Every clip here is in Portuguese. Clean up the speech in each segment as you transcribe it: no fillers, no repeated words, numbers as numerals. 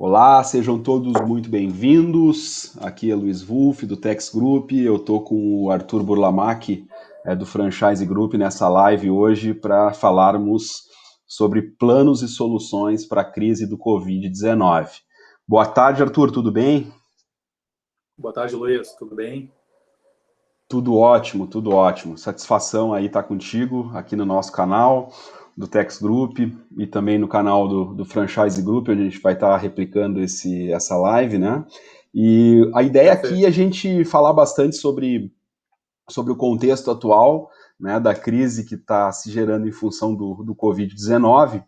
Olá, sejam todos muito bem-vindos. Aqui é Luiz Wolff, do Tex Group. Eu estou com o Arthur Burlamac, do Franchise Group, nessa live hoje para falarmos sobre planos e soluções para a crise do Covid-19. Boa tarde, Arthur, tudo bem? Boa tarde, Luiz. Tudo bem? Tudo ótimo, tudo ótimo. Satisfação aí estar contigo aqui no nosso canal do Tex Group e também no canal do Franchise Group, onde a gente vai estar replicando essa live, né? E a ideia aqui é a Perfeito. gente falar bastante sobre o contexto atual, né, da crise que está se gerando em função do Covid-19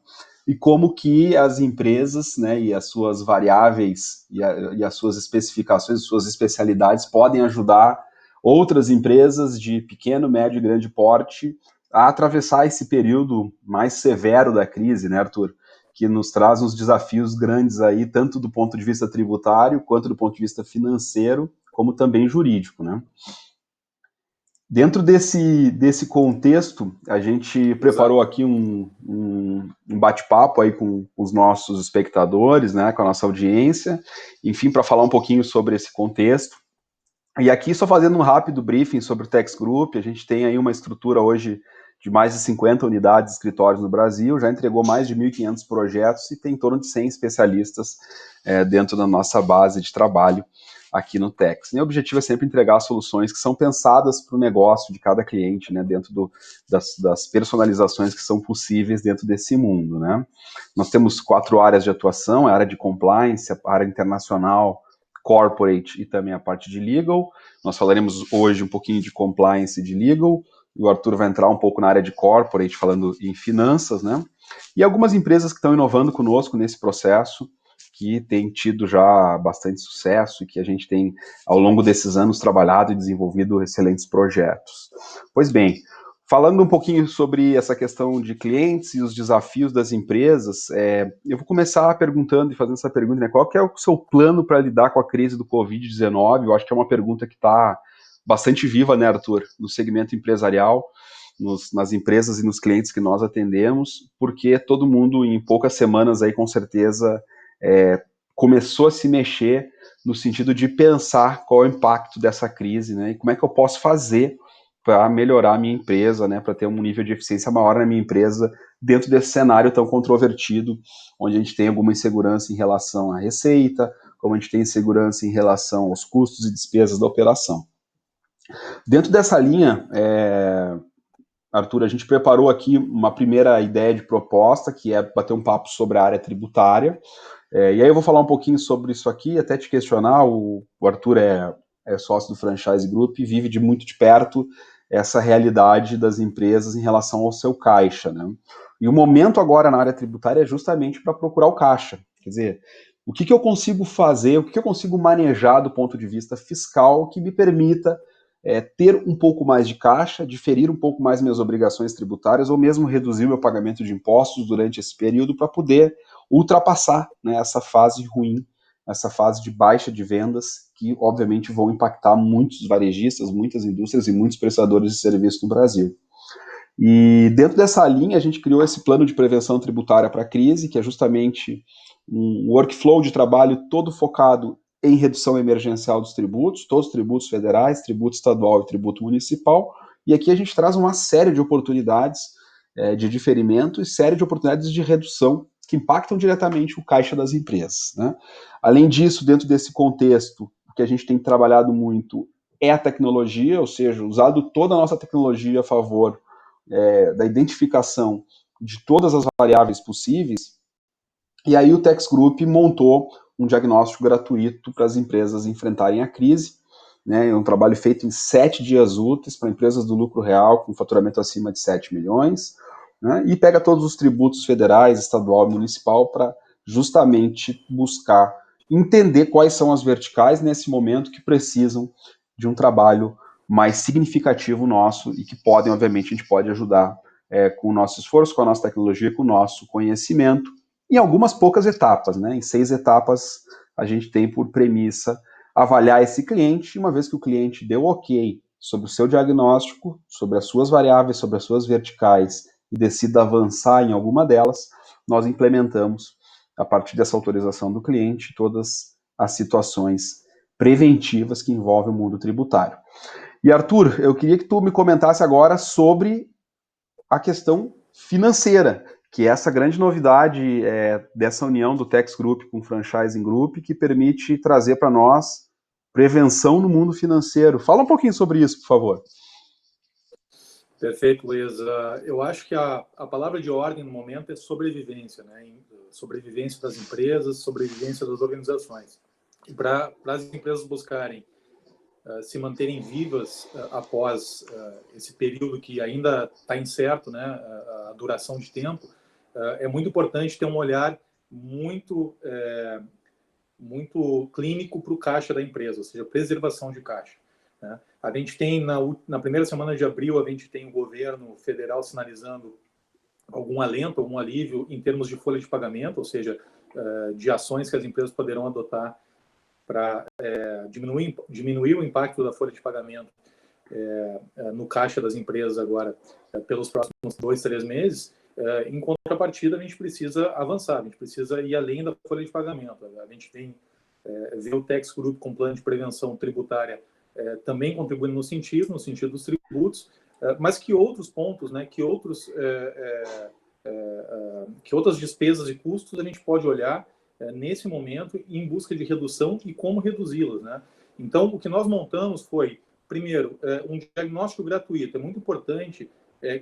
e como que as empresas, né, e as suas variáveis e as suas especificações, suas especialidades podem ajudar outras empresas de pequeno, médio e grande porte a atravessar esse período mais severo da crise, né, Arthur? Que nos traz uns desafios grandes aí, tanto do ponto de vista tributário, quanto do ponto de vista financeiro, como também jurídico, né? Dentro desse contexto, a gente preparou Exato. aqui um bate-papo aí com os nossos espectadores, né, com a nossa audiência, enfim, para falar um pouquinho sobre esse contexto. E aqui, só fazendo um rápido briefing sobre o Tex Group, a gente tem aí uma estrutura hoje de mais de 50 unidades de escritórios no Brasil, já entregou mais de 1.500 projetos e tem em torno de 100 especialistas dentro da nossa base de trabalho aqui no Tex. E o objetivo é sempre entregar soluções que são pensadas para o negócio de cada cliente, né, dentro das personalizações que são possíveis dentro desse mundo, né. Nós temos 4 áreas de atuação: a área de compliance, a área internacional, corporate e também a parte de legal. Nós falaremos hoje um pouquinho de compliance e de legal, e o Arthur vai entrar um pouco na área de corporate, falando em finanças, né? E algumas empresas que estão inovando conosco nesse processo, que tem tido já bastante sucesso e que a gente tem, ao longo desses anos, trabalhado e desenvolvido excelentes projetos. Pois bem, falando um pouquinho sobre essa questão de clientes e os desafios das empresas, eu vou começar perguntando e fazendo essa pergunta, né? Qual que é o seu plano para lidar com a crise do Covid-19? Eu acho que é uma pergunta que está bastante viva, né, Arthur, no segmento empresarial, nas empresas e nos clientes que nós atendemos, porque todo mundo, em poucas semanas aí, com certeza, começou a se mexer no sentido de pensar qual é o impacto dessa crise, né? E como é que eu posso fazer para melhorar a minha empresa, né, para ter um nível de eficiência maior na minha empresa dentro desse cenário tão controvertido, onde a gente tem alguma insegurança em relação à receita, como a gente tem insegurança em relação aos custos e despesas da operação. Dentro dessa linha, Arthur, a gente preparou aqui uma primeira ideia de proposta, que é bater um papo sobre a área tributária. E aí eu vou falar um pouquinho sobre isso aqui, até te questionar. O Arthur é sócio do Franchise Group e vive de muito de perto essa realidade das empresas em relação ao seu caixa, né? E o momento agora na área tributária é justamente para procurar o caixa. Quer dizer, o que eu consigo fazer, o que eu consigo manejar do ponto de vista fiscal que me permita ter um pouco mais de caixa, diferir um pouco mais minhas obrigações tributárias ou mesmo reduzir meu pagamento de impostos durante esse período para poder ultrapassar, né, essa fase ruim, essa fase de baixa de vendas, que obviamente vão impactar muitos varejistas, muitas indústrias e muitos prestadores de serviço no Brasil. E dentro dessa linha, a gente criou esse plano de prevenção tributária para a crise, que é justamente um workflow de trabalho todo focado em redução emergencial dos tributos, todos os tributos federais, tributo estadual e tributo municipal. E aqui a gente traz uma série de oportunidades de diferimento e série de oportunidades de redução que impactam diretamente o caixa das empresas, né? Além disso, dentro desse contexto, o que a gente tem trabalhado muito é a tecnologia, ou seja, usado toda a nossa tecnologia a favor da identificação de todas as variáveis possíveis. E aí o Tex Group montou um diagnóstico gratuito para as empresas enfrentarem a crise, né? É um trabalho feito em 7 dias úteis para empresas do lucro real com faturamento acima de 7 milhões, né? E pega todos os tributos federais, estadual e municipal para justamente buscar entender quais são as verticais nesse momento que precisam de um trabalho mais significativo nosso e que podem, obviamente, a gente pode ajudar com o nosso esforço, com a nossa tecnologia, com o nosso conhecimento, em algumas poucas etapas, né? Em 6 etapas, a gente tem por premissa avaliar esse cliente, e uma vez que o cliente deu ok sobre o seu diagnóstico, sobre as suas variáveis, sobre as suas verticais, e decida avançar em alguma delas, nós implementamos a partir dessa autorização do cliente, todas as situações preventivas que envolvem o mundo tributário. E Arthur, eu queria que tu me comentasse agora sobre a questão financeira, que é essa grande novidade dessa união do Tax Group com o Franchising Group, que permite trazer para nós prevenção no mundo financeiro. Fala um pouquinho sobre isso, por favor. Perfeito, Luiz. Eu acho que a palavra de ordem no momento é sobrevivência, né? Sobrevivência das empresas, sobrevivência das organizações. E para as empresas buscarem se manterem vivas após esse período que ainda está incerto, né? A duração de tempo, é muito importante ter um olhar muito clínico para o caixa da empresa, ou seja, preservação de caixa, né? A gente tem, na primeira semana de abril, a gente tem o governo federal sinalizando algum alento, algum alívio em termos de folha de pagamento, ou seja, de ações que as empresas poderão adotar para diminuir o impacto da folha de pagamento no caixa das empresas agora pelos próximos 2, 3 meses. Em contrapartida, a gente precisa avançar, a gente precisa ir além da folha de pagamento. A gente tem ver o Tax Group com plano de prevenção tributária também contribuindo no sentido dos tributos, mas que outros pontos, né, que outras despesas e custos a gente pode olhar nesse momento em busca de redução e como reduzi-las, né? Então, o que nós montamos foi, primeiro, um diagnóstico gratuito. É muito importante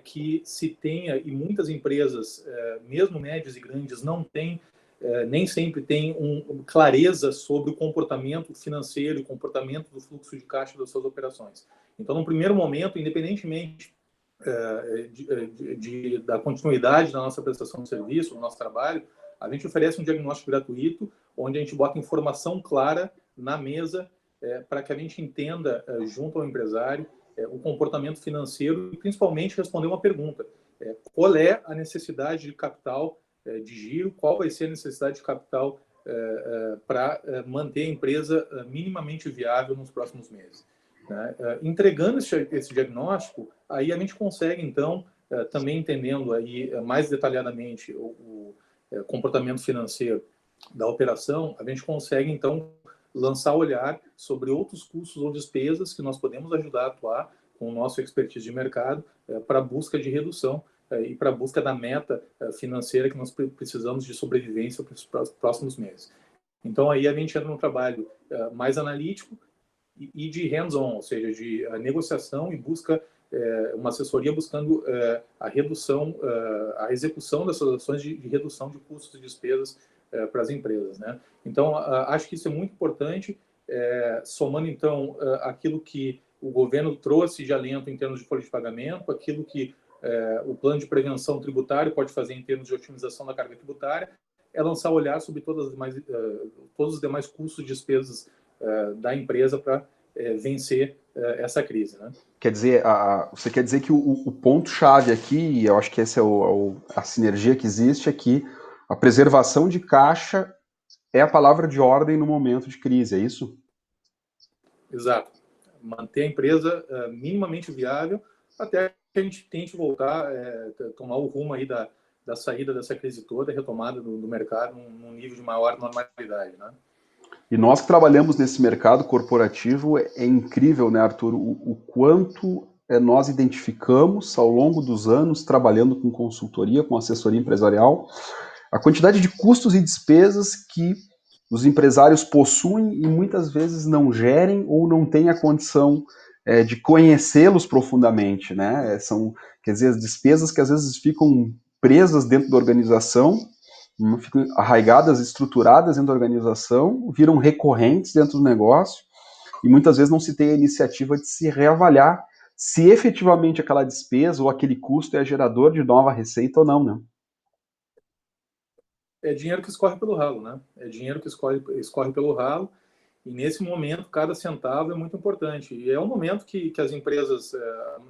que se tenha, e muitas empresas, mesmo médias e grandes, não têm, nem sempre têm clareza sobre o comportamento financeiro e o comportamento do fluxo de caixa das suas operações. Então, no primeiro momento, independentemente da continuidade da nossa prestação de serviço, do nosso trabalho, a gente oferece um diagnóstico gratuito, onde a gente bota informação clara na mesa para que a gente entenda, junto ao empresário, o comportamento financeiro e, principalmente, responder uma pergunta. Qual é a necessidade de capital de giro? Qual vai ser a necessidade de capital para manter a empresa minimamente viável nos próximos meses? Né? Entregando esse diagnóstico, aí a gente consegue, então, também entendendo aí mais detalhadamente o comportamento financeiro da operação, a gente consegue, então, lançar olhar sobre outros custos ou despesas que nós podemos ajudar a atuar com o nosso expertise de mercado para a busca de redução e para a busca da meta financeira que nós precisamos de sobrevivência para os próximos meses. Então, aí a gente entra num trabalho mais analítico e de hands-on, ou seja, de negociação e busca uma assessoria buscando a redução, a execução dessas ações de redução de custos e despesas para as empresas, né? Então, acho que isso é muito importante, somando, então, aquilo que o governo trouxe de alento em termos de folha de pagamento, aquilo que o plano de prevenção tributário pode fazer em termos de otimização da carga tributária, é lançar olhar sobre todos os demais custos e despesas da empresa para vencer essa crise, né? Quer dizer, você quer dizer que o ponto-chave aqui, e eu acho que essa é a sinergia que existe aqui, a preservação de caixa é a palavra de ordem no momento de crise, é isso? Exato. Manter a empresa minimamente viável até que a gente tente voltar, tomar o rumo aí da saída dessa crise toda, retomada do mercado num nível de maior normalidade, né? E nós que trabalhamos nesse mercado corporativo, é incrível, né, Arthur, o quanto nós identificamos ao longo dos anos, trabalhando com consultoria, com assessoria empresarial, a quantidade de custos e despesas que os empresários possuem e muitas vezes não gerem ou não têm a condição de conhecê-los profundamente, né? Quer dizer, as despesas que às vezes ficam presas dentro da organização, ficam arraigadas, estruturadas dentro da organização, viram recorrentes dentro do negócio e muitas vezes não se tem a iniciativa de se reavaliar se efetivamente aquela despesa ou aquele custo é gerador de nova receita ou não, né? É dinheiro que escorre pelo ralo, né? É dinheiro que escorre pelo ralo, e nesse momento cada centavo é muito importante. E é um momento que as empresas,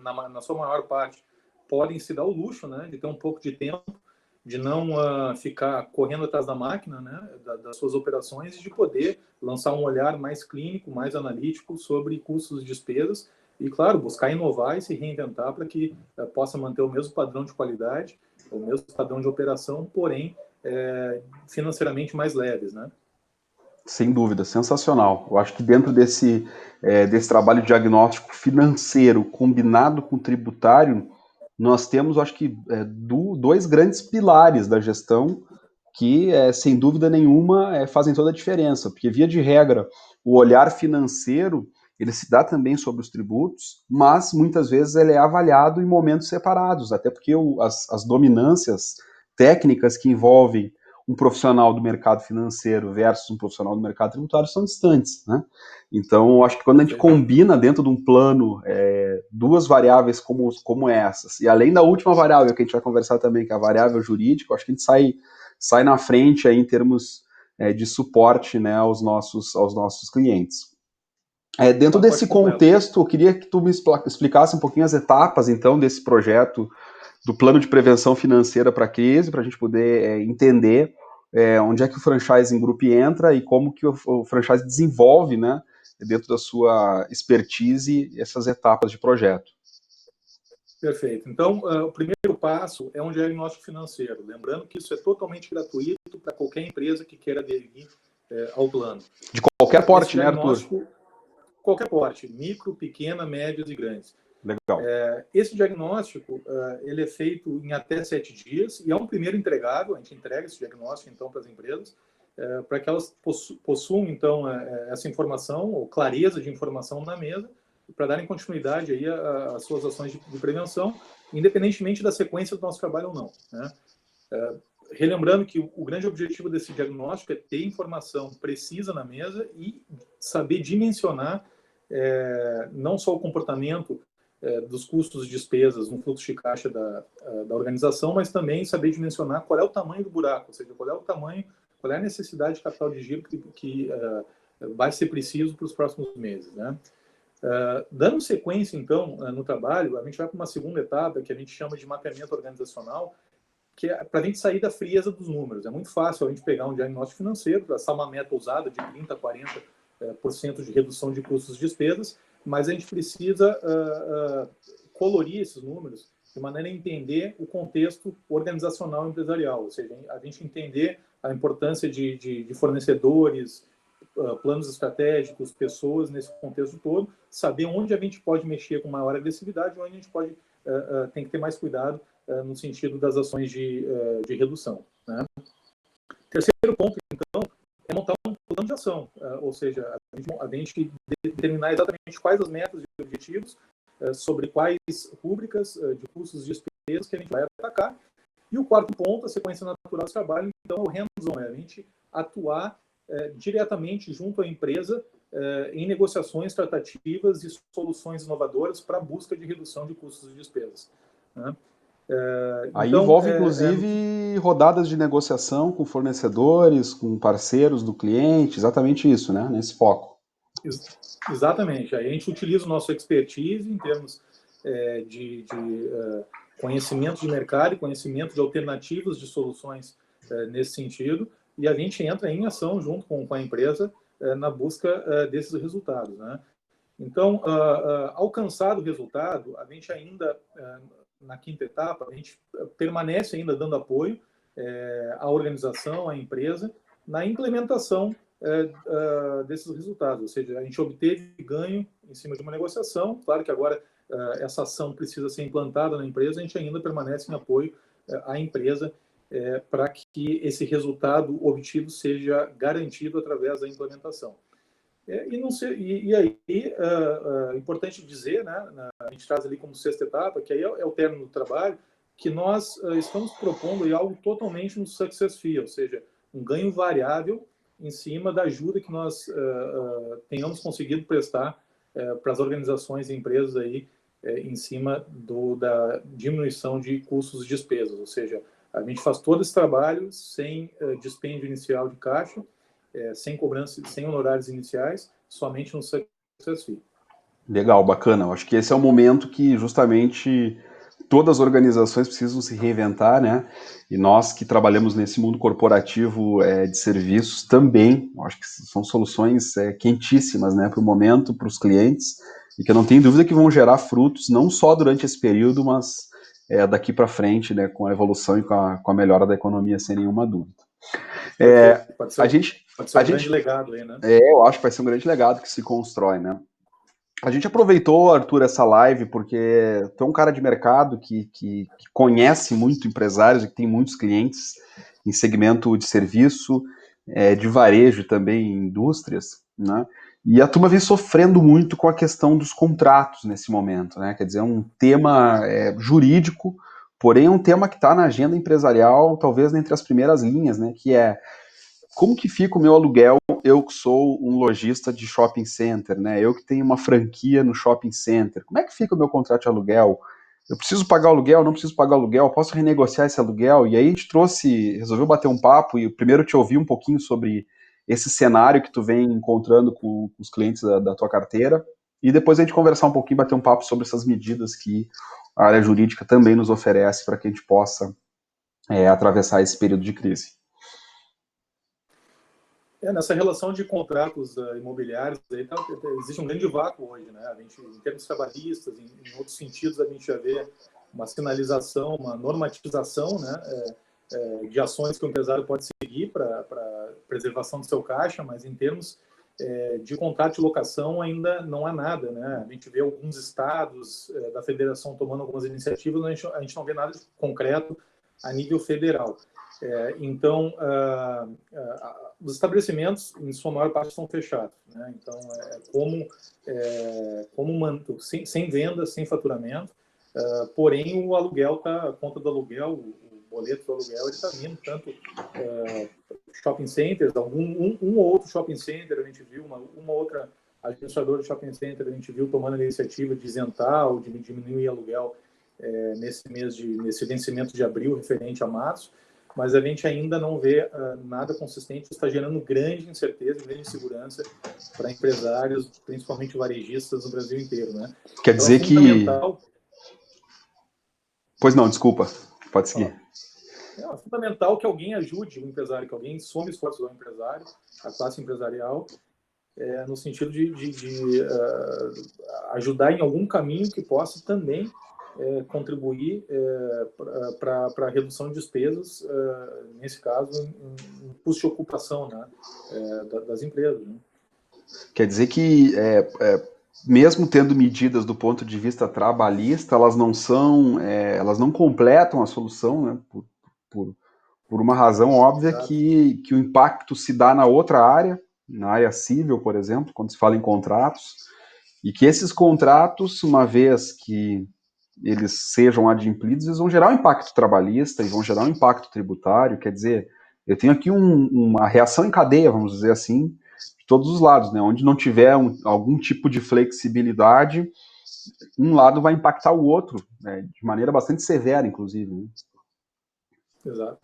na sua maior parte, podem se dar o luxo, né, de ter um pouco de tempo, de não ficar correndo atrás da máquina, né, das suas operações, e de poder lançar um olhar mais clínico, mais analítico sobre custos e despesas, e, claro, buscar inovar e se reinventar para que possa manter o mesmo padrão de qualidade, o mesmo padrão de operação, porém financeiramente mais leves, né? Sem dúvida, sensacional. Eu acho que dentro desse trabalho de diagnóstico financeiro combinado com tributário, nós temos, acho que, dois grandes pilares da gestão que, sem dúvida nenhuma, fazem toda a diferença, porque, via de regra, o olhar financeiro, ele se dá também sobre os tributos, mas, muitas vezes, ele é avaliado em momentos separados, até porque as dominâncias técnicas que envolvem um profissional do mercado financeiro versus um profissional do mercado tributário são distantes, né? Então, acho que quando a gente combina dentro de um plano duas variáveis como essas, e além da última variável que a gente vai conversar também, que é a variável jurídica, acho que a gente sai na frente aí em termos de suporte, né, aos nossos clientes. Dentro desse contexto, eu queria que tu me explicasse um pouquinho as etapas, então, desse projeto do plano de prevenção financeira para a crise, para a gente poder entender onde é que o Franchising Group entra e como que o franchise desenvolve, né, dentro da sua expertise, essas etapas de projeto. Perfeito. Então, o primeiro passo é um diagnóstico financeiro. Lembrando que isso é totalmente gratuito para qualquer empresa que queira aderir ao plano. De qualquer porte, né, Arthur? Qualquer porte, micro, pequena, médias e grandes. Legal. Esse diagnóstico ele é feito em até 7 dias e é um primeiro entregável. A gente entrega esse diagnóstico, então, para as empresas, para que elas possuam, então, essa informação, ou clareza de informação na mesa, para darem continuidade aí às suas ações de prevenção, independentemente da sequência do nosso trabalho ou não, né? Relembrando que o grande objetivo desse diagnóstico é ter informação precisa na mesa e saber dimensionar não só o comportamento dos custos e despesas no fluxo de caixa da organização, mas também saber dimensionar qual é o tamanho do buraco, ou seja, qual é a necessidade de capital de giro que vai ser preciso para os próximos meses, né? Dando sequência, então, no trabalho, a gente vai para uma segunda etapa que a gente chama de mapeamento organizacional, que é para a gente sair da frieza dos números. É muito fácil a gente pegar um diagnóstico financeiro, traçar uma meta ousada de 30% a 40% de redução de custos e despesas, mas a gente precisa colorir esses números de maneira a entender o contexto organizacional empresarial, ou seja, a gente entender a importância de fornecedores, planos estratégicos, pessoas nesse contexto todo, saber onde a gente pode mexer com maior agressividade, onde a gente pode tem que ter mais cuidado no sentido das ações de redução, né? Terceiro ponto, então, é montar um plano de ação, ou seja, a gente determinar exatamente quais as metas e objetivos, sobre quais rúbricas de custos e despesas que a gente vai atacar. E o quarto ponto, a sequência natural do trabalho, então, é o hands-on, a gente atuar diretamente junto à empresa em negociações, tratativas e soluções inovadoras para a busca de redução de custos e despesas, né? Aí então, envolve, inclusive, rodadas de negociação com fornecedores, com parceiros do cliente, exatamente isso, né? Nesse foco. Exatamente. Aí a gente utiliza o nosso expertise em termos de conhecimento de mercado e conhecimento de alternativas de soluções nesse sentido, e a gente entra em ação junto com a empresa na busca desses resultados, né? Então, alcançado o resultado, a gente ainda, na quinta etapa, a gente permanece ainda dando apoio à organização, à empresa, na implementação desses resultados. Ou seja, a gente obteve ganho em cima de uma negociação. Claro que agora essa ação precisa ser implantada na empresa, a gente ainda permanece em apoio à empresa para que esse resultado obtido seja garantido através da implementação. E aí, importante dizer, né, a gente traz ali como sexta etapa, que aí é o término do trabalho, que nós estamos propondo aí algo totalmente no success fee, ou seja, um ganho variável em cima da ajuda que nós tenhamos conseguido prestar para as organizações e empresas aí, em cima da diminuição de custos e despesas, ou seja, a gente faz todo esse trabalho sem dispêndio inicial de caixa, sem cobrança, sem honorários iniciais, somente no success fee. Legal, bacana. Eu acho que esse é o momento que justamente todas as organizações precisam se reinventar, né? E nós que trabalhamos nesse mundo corporativo de serviços também, eu acho que são soluções quentíssimas, né, para o momento, para os clientes, e que eu não tenho dúvida que vão gerar frutos não só durante esse período, mas daqui para frente, né, com a evolução e com a melhora da economia, sem nenhuma dúvida. Pode ser, pode ser um grande legado aí, né? Eu acho que vai ser um grande legado que se constrói, né? A gente aproveitou, Arthur, essa live, porque tu é um cara de mercado que conhece muito empresários e que tem muitos clientes em segmento de serviço, de varejo também, em indústrias, né? E a turma vem sofrendo muito com a questão dos contratos nesse momento, né? Quer dizer, é um tema jurídico, porém é um tema que está na agenda empresarial, talvez entre as primeiras linhas, né? Que é como que fica o meu aluguel, eu que sou um lojista de shopping center, né? Eu que tenho uma franquia no shopping center. Como é que fica o meu contrato de aluguel? Eu preciso pagar aluguel, não preciso pagar aluguel, posso renegociar esse aluguel? E aí a gente resolveu bater um papo e primeiro te ouvir um pouquinho sobre esse cenário que tu vem encontrando com os clientes da tua carteira e depois a gente conversar um pouquinho, bater um papo sobre essas medidas que a área jurídica também nos oferece para que a gente possa atravessar esse período de crise. Nessa relação de contratos imobiliários, aí existe um grande vácuo hoje, né? Em termos trabalhistas, em outros sentidos, a gente já vê uma sinalização, uma normatização, né? De ações que o empresário pode seguir para preservação do seu caixa, mas em termos de contrato de locação ainda não há nada, né? A gente vê alguns estados da federação tomando algumas iniciativas, mas a gente não vê nada de concreto a nível federal. Então, os estabelecimentos, em sua maior parte, estão fechados, né? Então, sem venda, sem faturamento, porém, o aluguel, a conta do aluguel, o boleto do aluguel, ele está vindo, tanto shopping centers, um ou outro shopping center, a gente viu, uma outra administradora de shopping center, a gente viu tomando a iniciativa de isentar ou de diminuir o aluguel nesse vencimento de abril, referente a março, mas a gente ainda não vê nada consistente, está gerando grande incerteza, grande insegurança para empresários, principalmente varejistas no Brasil inteiro, né? Quer dizer que... Pois não, desculpa, pode seguir. É fundamental que alguém ajude o empresário, que alguém some esforços ao empresário, a classe empresarial, no sentido de ajudar em algum caminho que possa também contribuir para a redução de despesas, nesse caso, em custo de ocupação, né, das empresas. Né? Quer dizer que, mesmo tendo medidas do ponto de vista trabalhista, elas não completam a solução, né, por uma razão óbvia que o impacto se dá na outra área, na área civil, por exemplo, quando se fala em contratos, e que esses contratos, uma vez que eles sejam adimplidos, eles vão gerar um impacto trabalhista e vão gerar um impacto tributário. Quer dizer, eu tenho aqui uma reação em cadeia, vamos dizer assim, de todos os lados, né? Onde não tiver algum tipo de flexibilidade, um lado vai impactar o outro, né? De maneira bastante severa, inclusive. Né? Exato.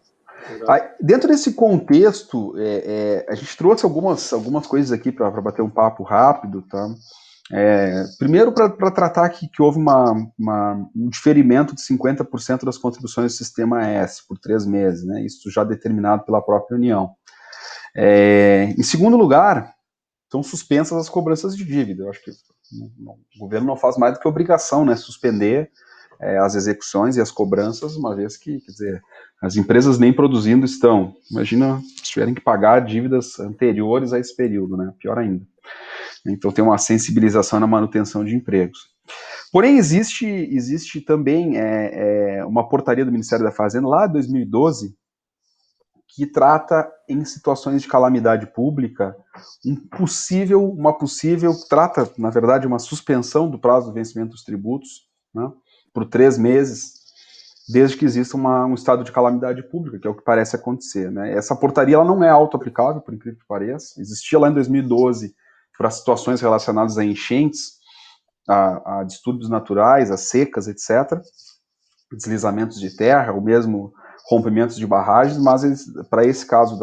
Aí, dentro desse contexto, a gente trouxe algumas coisas aqui para bater um papo rápido, tá? Primeiro, para tratar que houve um diferimento de 50% das contribuições do Sistema S por 3 meses, né? Isso já determinado pela própria União. Em segundo lugar, são suspensas as cobranças de dívida. Eu acho que o governo não faz mais do que obrigação, né? Suspender as execuções e as cobranças, uma vez que, quer dizer, as empresas nem produzindo estão. Imagina se tiverem que pagar dívidas anteriores a esse período, né? Pior ainda. Então tem uma sensibilização na manutenção de empregos. Porém, existe também uma portaria do Ministério da Fazenda, lá de 2012, que trata em situações de calamidade pública trata, na verdade, uma suspensão do prazo do vencimento dos tributos, né, por 3 meses, desde que exista um estado de calamidade pública, que é o que parece acontecer. Né? Essa portaria ela não é auto-aplicável, por incrível que pareça. Existia lá em 2012 para situações relacionadas a enchentes, a distúrbios naturais, a secas, etc., deslizamentos de terra, ou mesmo rompimentos de barragens, mas para esse caso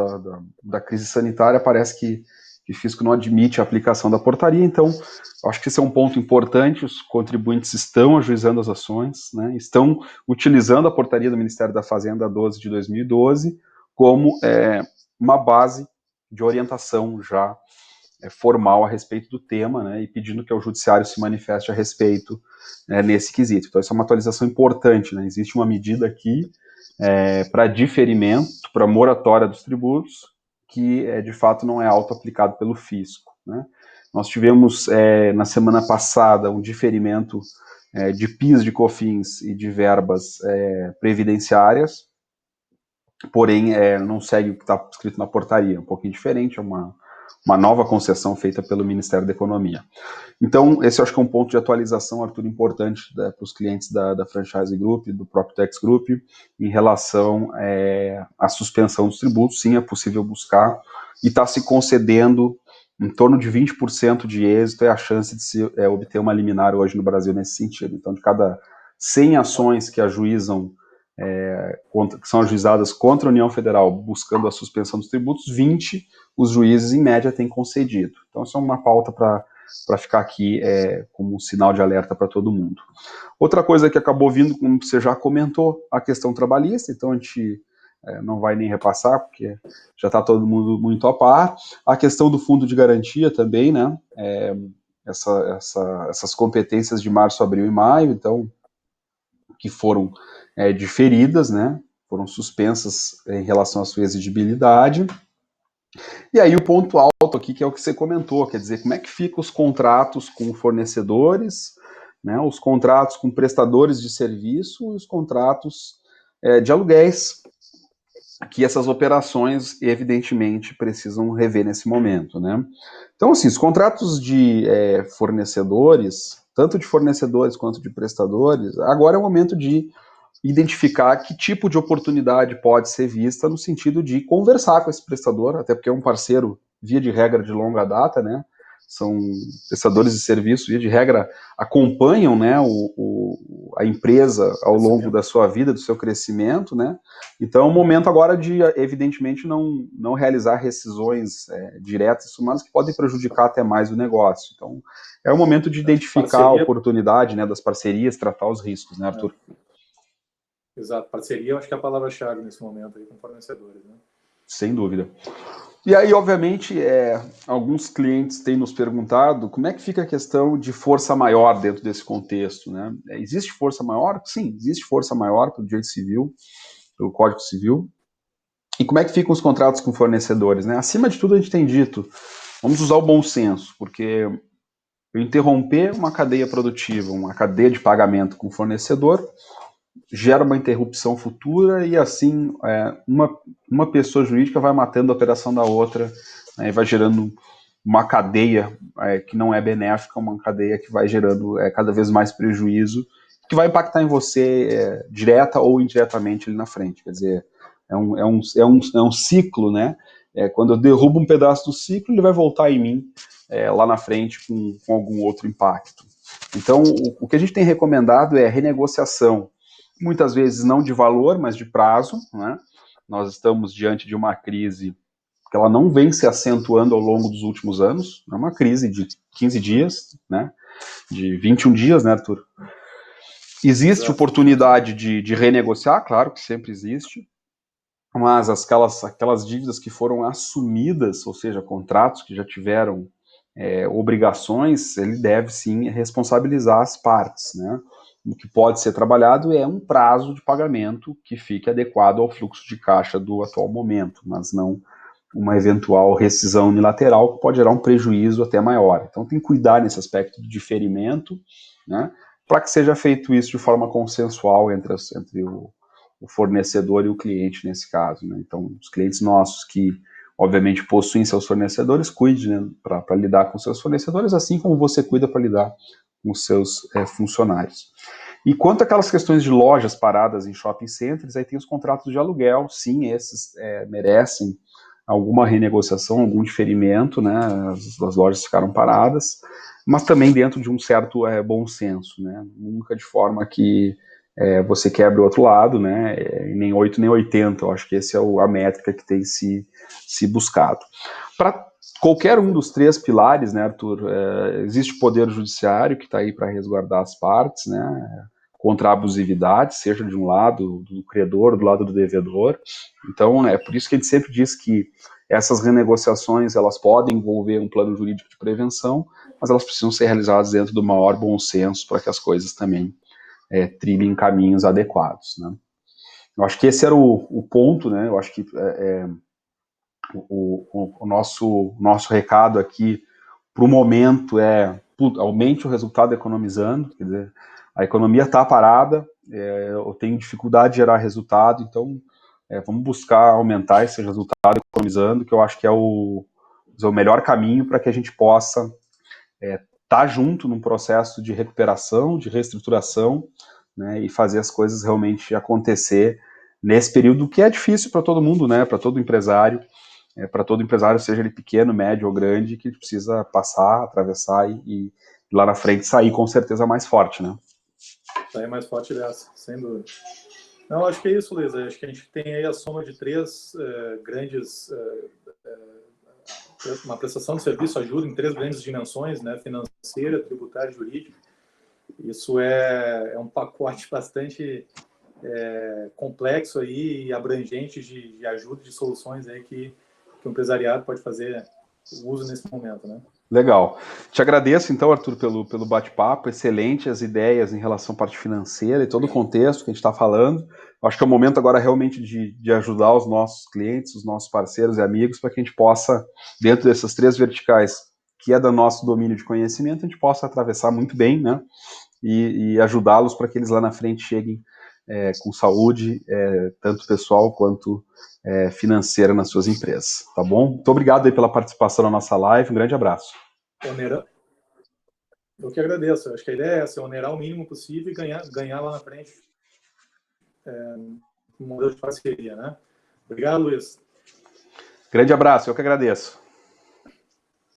da crise sanitária, parece que o fisco não admite a aplicação da portaria. Então, acho que esse é um ponto importante. Os contribuintes estão ajuizando as ações, né, estão utilizando a portaria do Ministério da Fazenda 12 de 2012 como uma base de orientação já formal a respeito do tema, né, e pedindo que o judiciário se manifeste a respeito nesse quesito. Então, isso é uma atualização importante, né? Existe uma medida aqui para diferimento, para moratória dos tributos, que de fato não é auto-aplicado pelo fisco, né? Nós tivemos na semana passada um diferimento de PIS, de COFINS e de verbas previdenciárias, porém não segue o que está escrito na portaria, um pouquinho diferente, é uma nova concessão feita pelo Ministério da Economia. Então, esse eu acho que é um ponto de atualização, Arthur, importante para os clientes da Franchise Group, do PropTex Group, em relação à suspensão dos tributos. Sim, é possível buscar e está se concedendo em torno de 20% de êxito, é a chance de se obter uma liminar hoje no Brasil nesse sentido. Então, de cada 100 ações que ajuizam, que são ajuizadas contra a União Federal buscando a suspensão dos tributos, 20 os juízes em média têm concedido. Então, isso é uma pauta para ficar aqui como um sinal de alerta para todo mundo. Outra coisa que acabou vindo, como você já comentou, a questão trabalhista, então a gente não vai nem repassar, porque já está todo mundo muito a par. A questão do fundo de garantia também, né? Essas competências de março, abril e maio, então, que foram diferidas, né? Foram suspensas em relação à sua exigibilidade. E aí o ponto alto aqui, que é o que você comentou, quer dizer, como é que ficam os contratos com fornecedores, né, os contratos com prestadores de serviço e os contratos de aluguéis, que essas operações, evidentemente, precisam rever nesse momento, né? Então, assim, os contratos de fornecedores, tanto de fornecedores quanto de prestadores, agora é o momento de identificar que tipo de oportunidade pode ser vista no sentido de conversar com esse prestador, até porque é um parceiro, via de regra, de longa data, né? São prestadores de serviço, via de regra, acompanham, né, a empresa ao longo da sua vida, do seu crescimento, né? Então é um momento agora de, evidentemente, não realizar rescisões diretas, mas que podem prejudicar até mais o negócio. Então é o momento de identificar a oportunidade, né, das parcerias, tratar os riscos, né, Arthur? Exato, parceria eu acho que é a palavra-chave nesse momento aí com fornecedores, né? Sem dúvida. E aí, obviamente, alguns clientes têm nos perguntado como é que fica a questão de força maior dentro desse contexto, né? Existe força maior? Sim, existe força maior pelo direito civil, pelo Código Civil. E como é que ficam os contratos com fornecedores, né? Acima de tudo, a gente tem dito, vamos usar o bom senso, porque interromper uma cadeia produtiva, uma cadeia de pagamento com fornecedor, gera uma interrupção futura e assim uma pessoa jurídica vai matando a operação da outra, né, e vai gerando uma cadeia que não é benéfica, uma cadeia que vai gerando cada vez mais prejuízo, que vai impactar em você direta ou indiretamente ali na frente. Quer dizer, é um ciclo, né? Quando eu derrubo um pedaço do ciclo, ele vai voltar em mim lá na frente com algum outro impacto. Então, o que a gente tem recomendado é renegociação, muitas vezes não de valor, mas de prazo, né? Nós estamos diante de uma crise que ela não vem se acentuando ao longo dos últimos anos, é uma crise de 15 dias, né? De 21 dias, né, Arthur? Existe oportunidade de renegociar, claro que sempre existe, mas aquelas dívidas que foram assumidas, ou seja, contratos que já tiveram obrigações, ele deve sim responsabilizar as partes, né? O que pode ser trabalhado é um prazo de pagamento que fique adequado ao fluxo de caixa do atual momento, mas não uma eventual rescisão unilateral que pode gerar um prejuízo até maior. Então tem que cuidar nesse aspecto de diferimento, né, para que seja feito isso de forma consensual entre o fornecedor e o cliente nesse caso, né? Então os clientes nossos que obviamente possuem seus fornecedores, cuide, né, para lidar com seus fornecedores, assim como você cuida para lidar com os seus funcionários. E quanto àquelas questões de lojas paradas em shopping centers, aí tem os contratos de aluguel, sim, esses merecem alguma renegociação, algum diferimento, né, as lojas ficaram paradas, mas também dentro de um certo bom senso, né, nunca de forma que você quebre o outro lado, né, nem 8 nem 80, eu acho que essa é a métrica que tem se buscado. Para qualquer um dos três pilares, né, Arthur, existe o poder judiciário que está aí para resguardar as partes, né, contra a abusividade, seja de um lado do credor, do lado do devedor. Então, é por isso que a gente sempre diz que Essas renegociações, elas podem envolver um plano jurídico de prevenção, mas elas precisam ser realizadas dentro do maior bom senso para que as coisas também trilhem caminhos adequados, né? Eu acho que esse era o ponto, né? Eu acho que o nosso recado aqui para o momento aumente o resultado economizando, quer dizer, a economia está parada, eu tenho dificuldade de gerar resultado, então vamos buscar aumentar esse resultado economizando, que eu acho que é o melhor caminho para que a gente possa estar junto num processo de recuperação, de reestruturação, né, e fazer as coisas realmente acontecer nesse período que é difícil para todo mundo, né, para todo empresário, seja ele pequeno, médio ou grande, que precisa passar, atravessar e lá na frente sair com certeza mais forte, né? Sair mais forte dessa, sem dúvida. Não, acho que é isso, Luiz. Acho que a gente tem aí a soma de três grandes... uma prestação de serviço ajuda em três grandes dimensões, né? Financeira, tributária e jurídica. Isso é um pacote bastante complexo aí e abrangente de ajuda, de soluções aí que o empresariado pode fazer uso nesse momento, né? Legal. Te agradeço, então, Arthur, pelo bate-papo. Excelente as ideias em relação à parte financeira e todo o contexto que a gente está falando. Acho que é o momento agora realmente de ajudar os nossos clientes, os nossos parceiros e amigos, para que a gente possa, dentro dessas três verticais, que é do nosso domínio de conhecimento, a gente possa atravessar muito bem, né? E ajudá-los para que eles lá na frente cheguem com saúde, tanto pessoal quanto financeira nas suas empresas, tá bom? Muito obrigado aí pela participação na nossa live, um grande abraço. Eu que agradeço. Acho que a ideia é essa, onerar o mínimo possível e ganhar lá na frente um modelo de parceria, né? Obrigado, Luiz. Grande abraço, eu que agradeço.